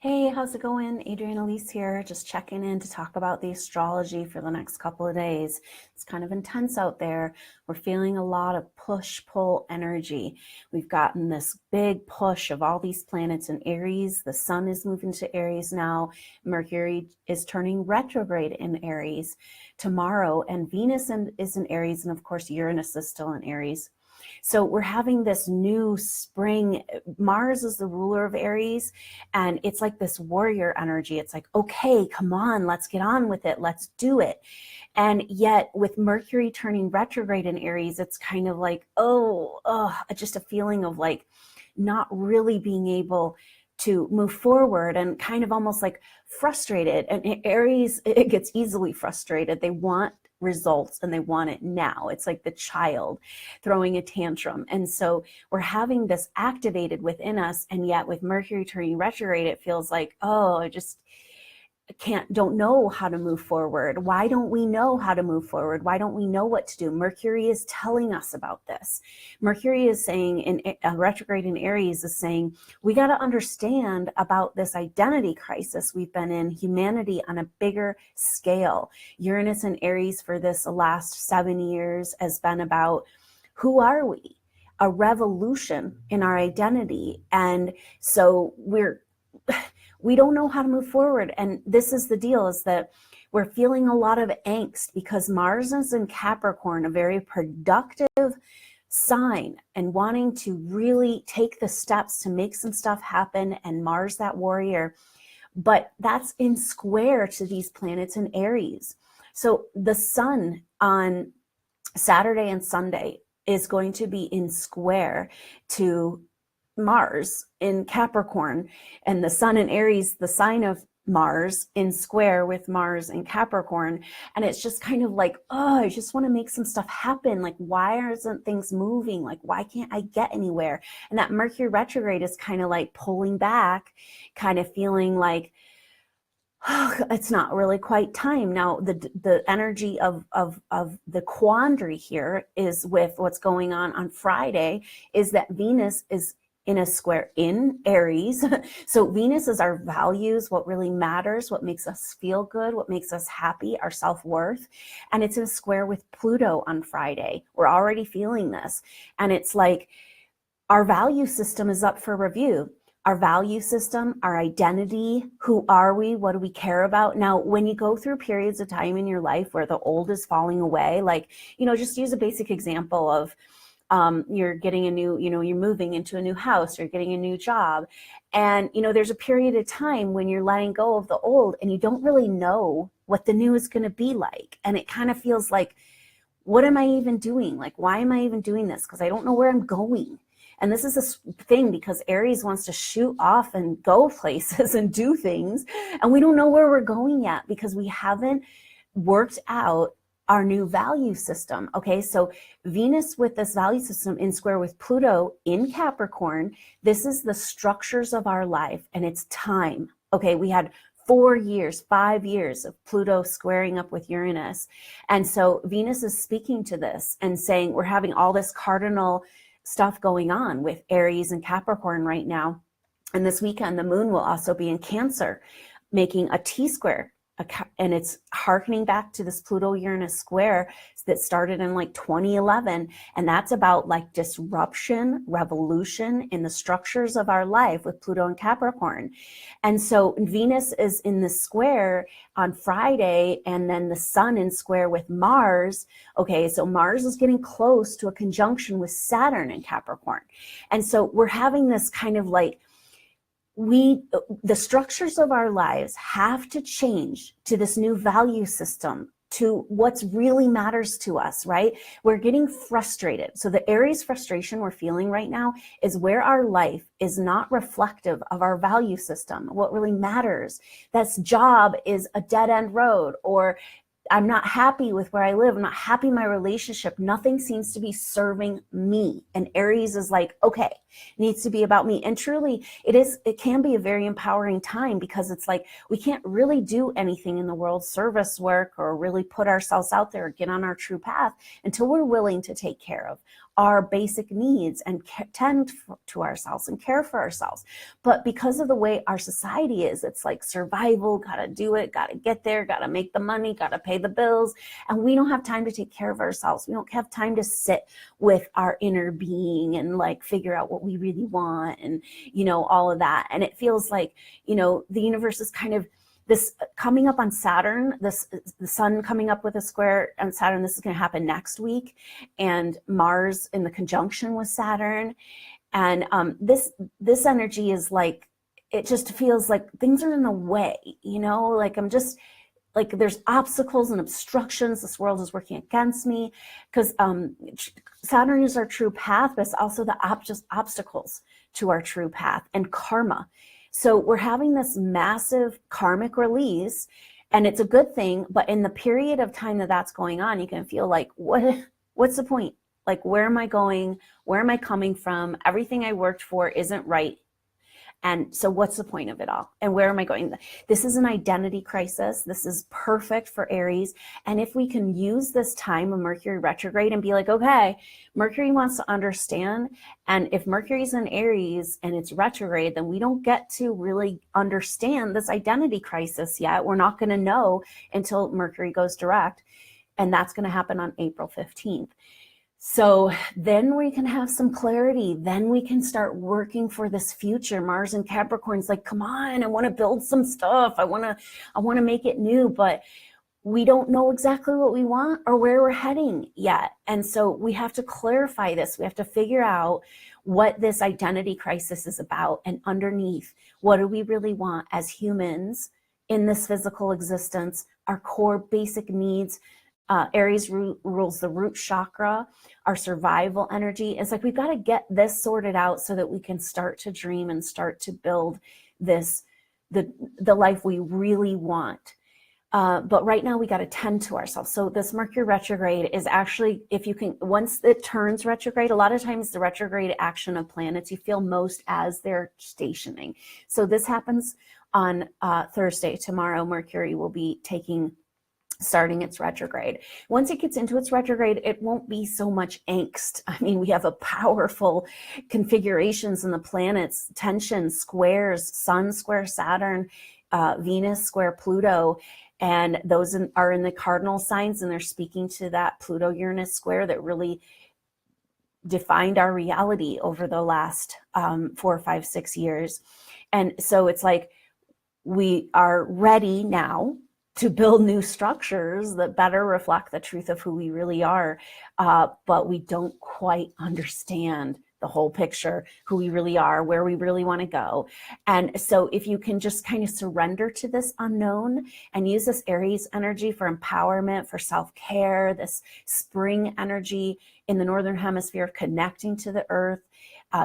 Hey, how's it going? Adrienne Elise here, just checking in to talk about the astrology for the next couple of days. It's kind of intense out there. We're feeling a lot of push-pull energy. We've gotten this big push of all these planets in Aries. The sun is moving to Aries now. Mercury is turning retrograde in Aries tomorrow, and Venus is in Aries, and of course Uranus is still in Aries. So we're having this new spring. Mars is the ruler of Aries, and it's like this warrior energy. It's like, okay, come on, let's get on with it. Let's do it. And yet with Mercury turning retrograde in Aries, it's kind of like, just a feeling of like not really being able to move forward and kind of almost like frustrated. And Aries, it gets easily frustrated. They want results and they want it now. It's like the child throwing a tantrum. And so we're having this activated within us. And yet with Mercury turning retrograde, it feels like, I just don't know how to move forward. Why don't we know how to move forward? Why don't we know what to do? Mercury is telling us about this. Mercury is saying, in retrograde in Aries is saying, we got to understand about this identity crisis we've been in, humanity on a bigger scale. Uranus in Aries for this last 7 years has been about, who are we? A revolution in our identity. And so we don't know how to move forward. And this is the deal, is that we're feeling a lot of angst because Mars is in Capricorn, a very productive sign, and wanting to really take the steps to make some stuff happen, and Mars, that warrior. But that's in square to these planets in Aries. So the sun on Saturday and Sunday is going to be in square to Mars in Capricorn, and the sun in Aries, the sign of Mars, in square with Mars in Capricorn. And it's just kind of like, I just want to make some stuff happen. Like, why aren't things moving? Like, why can't I get anywhere? And that Mercury retrograde is kind of like pulling back, kind of feeling like, it's not really quite time. Now, the energy of the quandary here is with what's going on Friday, is that Venus is in a square in Aries. So Venus is our values, what really matters, what makes us feel good, what makes us happy, our self-worth. And it's in a square with Pluto on Friday. We're already feeling this. And it's like our value system is up for review. Our value system, our identity, who are we, what do we care about? Now, when you go through periods of time in your life where the old is falling away, like, just use a basic example of, you're getting a new, you're moving into a new house, you're getting a new job. And, there's a period of time when you're letting go of the old and you don't really know what the new is going to be like. And it kind of feels like, what am I even doing? Like, why am I even doing this? Because I don't know where I'm going. And this is a thing because Aries wants to shoot off and go places and do things. And we don't know where we're going yet because we haven't worked out our new value system. Okay, so Venus with this value system in square with Pluto in Capricorn, this is the structures of our life, and it's time. Okay, we had 4 years, 5 years of Pluto squaring up with Uranus. And so Venus is speaking to this and saying, we're having all this cardinal stuff going on with Aries and Capricorn right now. And this weekend, the moon will also be in Cancer, making a T-square. And it's harkening back to this Pluto-Uranus square that started in like 2011. And that's about like disruption, revolution in the structures of our life with Pluto and Capricorn. And so Venus is in the square on Friday, and then the sun in square with Mars. Okay, so Mars is getting close to a conjunction with Saturn in Capricorn. And so we're having this kind of like, the structures of our lives have to change to this new value system, to what's really matters to us, right? We're getting frustrated. So the Aries frustration we're feeling right now is where our life is not reflective of our value system, what really matters. This job is a dead-end road, or I'm not happy with where I live. I'm not happy in my relationship. Nothing seems to be serving me. And Aries is like, okay, it needs to be about me. And truly, it can be a very empowering time, because it's like, we can't really do anything in the world, service work, or really put ourselves out there or get on our true path until we're willing to take care of our basic needs and tend to ourselves and care for ourselves. But because of the way our society is, it's like survival, gotta do it, gotta get there, gotta make the money, gotta pay the bills. And we don't have time to take care of ourselves. We don't have time to sit with our inner being and like figure out what we really want and, you know, all of that. And it feels like, you know, the universe is kind of this coming up on Saturn, the sun coming up with a square on Saturn. This is going to happen next week, and Mars in the conjunction with Saturn. And this energy is like, it just feels like things are in the way, you know, like I'm just like there's obstacles and obstructions. This world is working against me because Saturn is our true path, but it's also the obstacles to our true path and karma. So we're having this massive karmic release, and it's a good thing. But in the period of time that that's going on, you can feel like, what's the point? Like, where am I going? Where am I coming from? Everything I worked for isn't right. And so what's the point of it all? And where am I going? This is an identity crisis. This is perfect for Aries. And if we can use this time of Mercury retrograde and be like, okay, Mercury wants to understand. And if Mercury's in Aries and it's retrograde, then we don't get to really understand this identity crisis yet. We're not going to know until Mercury goes direct. And that's going to happen on April 15th. So then we can have some clarity. Then we can start working for this future. Mars and Capricorn's like, come on, I want to build some stuff. I want to make it new, but we don't know exactly what we want or where we're heading yet. And so we have to clarify this. We have to figure out what this identity crisis is about, and underneath, what do we really want as humans in this physical existence, our core basic needs. Aries rules the root chakra, our survival energy. It's like we've got to get this sorted out so that we can start to dream and start to build this, the life we really want. But right now we got to tend to ourselves. So this Mercury retrograde is actually, if you can, once it turns retrograde, a lot of times the retrograde action of planets, you feel most as they're stationing. So this happens on Thursday. Tomorrow, Mercury will be starting its retrograde. Once it gets into its retrograde, it won't be so much angst. I mean, we have a powerful configurations in the planets, tension, squares, Sun square Saturn, Venus square Pluto, and those are in the cardinal signs, and they're speaking to that Pluto-Uranus square that really defined our reality over the last 4, 5, 6 years. And so it's like we are ready now to build new structures that better reflect the truth of who we really are. But we don't quite understand the whole picture, who we really are, where we really want to go. And so if you can just kind of surrender to this unknown and use this Aries energy for empowerment, for self-care, this spring energy in the Northern Hemisphere, connecting to the earth,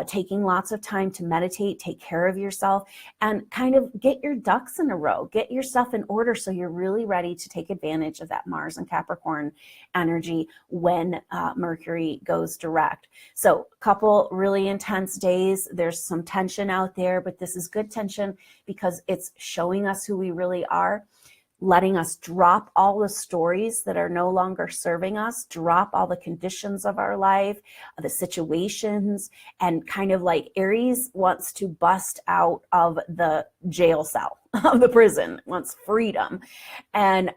taking lots of time to meditate, take care of yourself, and kind of get your ducks in a row, get your stuff in order so you're really ready to take advantage of that Mars and Capricorn energy when Mercury goes direct. So a couple really intense days. There's some tension out there, but this is good tension because it's showing us who we really are, letting us drop all the stories that are no longer serving us, drop all the conditions of our life, the situations, and kind of like Aries wants to bust out of the jail cell of the prison, wants freedom. And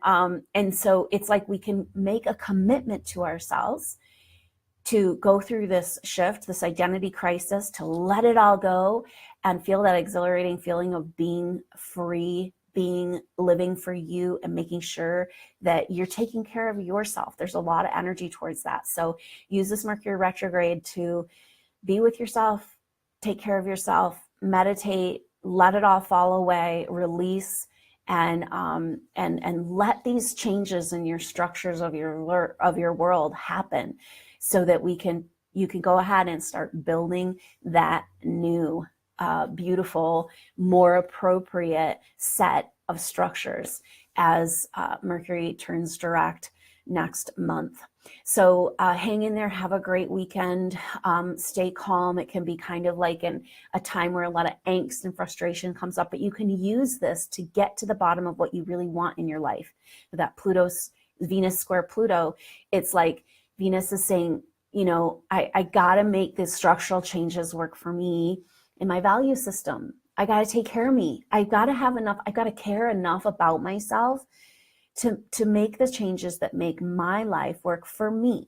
so it's like we can make a commitment to ourselves to go through this shift, this identity crisis, to let it all go and feel that exhilarating feeling of being free, living for you, and making sure that you're taking care of yourself. There's a lot of energy towards that. So use this Mercury retrograde to be with yourself, take care of yourself, meditate, let it all fall away, release, and let these changes in your structures of your world happen so that you can go ahead and start building that new beautiful, more appropriate set of structures as Mercury turns direct next month. So hang in there, have a great weekend, stay calm. It can be kind of like a time where a lot of angst and frustration comes up, but you can use this to get to the bottom of what you really want in your life. That Venus square Pluto, it's like Venus is saying, you know, I got to make these structural changes work for me in my value system. I got to take care of me. I got to have enough, I got to care enough about myself to make the changes that make my life work for me,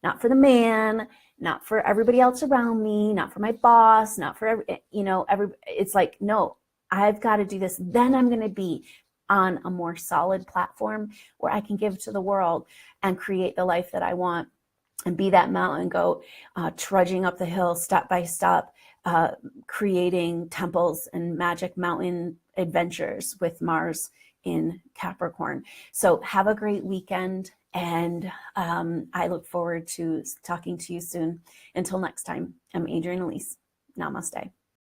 not for the man, not for everybody else around me, not for my boss, not for it's like, no, I've got to do this. Then I'm going to be on a more solid platform where I can give to the world and create the life that I want and be that mountain goat, trudging up the hill step by step, creating temples and magic mountain adventures with Mars in Capricorn. So have a great weekend, and I look forward to talking to you soon. Until next time, I'm Adrienne Elise. Namaste.